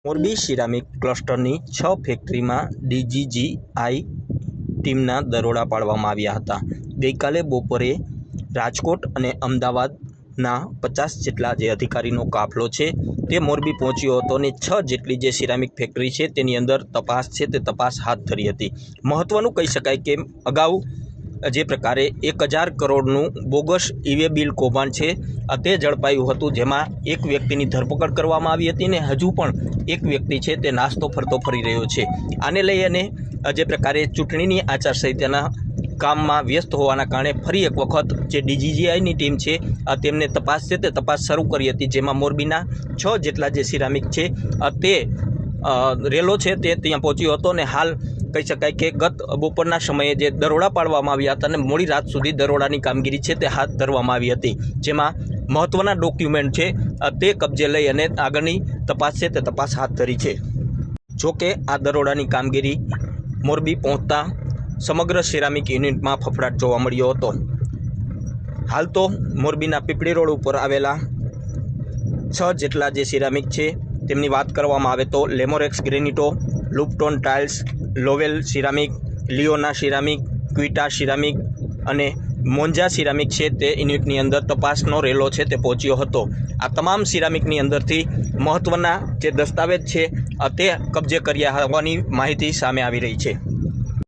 Morbi ceramic ક્લસ્ટરની 6 ફેક્ટરીમાં DGGI ટીમના દરોડા પાડવામાં આવ્યા હતા। ગઈકાલે બપોરે રાજકોટ અને અમદાવાદના 50 જેટલા જે અધિકારીનો કાફલો છે તે મોરબી પહોંચ્યો હતો અને 6 જેટલી જે સિરામિક ફેક્ટરી છે તેની અંદર તપાસ છે તે તપાસ હાથ ધરી હતી। મહત્વનું કહી શકાય કે અગાઉ જે પ્રકારે 1000 કરોડનું બોગસ ઈ-વે બિલ કૌભાંડ છે તે ઝડપાયું હતું, જેમાં એક વ્યક્તિની ધરપકડ કરવામાં આવી હતી અને હજુ પણ એક વ્યક્તિ છે તે નાસ્તો ફરતો ફરી રહ્યો છે। આને લઈ અને જે પ્રકારે ચૂંટણીની આચારસંહિતાના કામમાં વ્યસ્ત હોવાના કારણે ફરી એક વખત જે ડીજીજીઆઈની ટીમ છે તેમને તપાસ છે તે તપાસ શરૂ કરી હતી, જેમાં મોરબીના 6 જેટલા જે સિરામિક છે તે રેલો છે તે ત્યાં પહોંચ્યો હતો અને હાલ કહી શકાય કે ગત બપોરના સમયે જે દરોડા પાડવામાં આવ્યા હતા અને મોડી રાત સુધી દરોડાની કામગીરી છે તે હાથ ધરવામાં આવી હતી, જેમાં મહત્ત્વના ડોક્યુમેન્ટ છે તે કબજે લઈ અને આગળની તપાસ છે તે તપાસ હાથ ધરી છે। જોકે આ દરોડાની કામગીરી મોરબી પહોંચતા સમગ્ર સિરામિક યુનિટમાં ફફડાટ જોવા મળ્યો હતો। હાલ તો મોરબીના પીપળી રોડ ઉપર આવેલા 6 જેટલા જે સિરામિક છે તેમની વાત કરવામાં આવે તો Lemorex granito, Lupton tiles, Lovell ceramic, Leona ceramic, Quita ceramic અને મોન્જા સિરામિક છે તે યુનિટની અંદર તપાસનો રેલો છે તે પહોંચ્યો હતો। આ તમામ સિરામિકની અંદરથી મહત્ત્વના જે દસ્તાવેજ છે તે કબજે કર્યા હોવાની માહિતી સામે આવી રહી છે।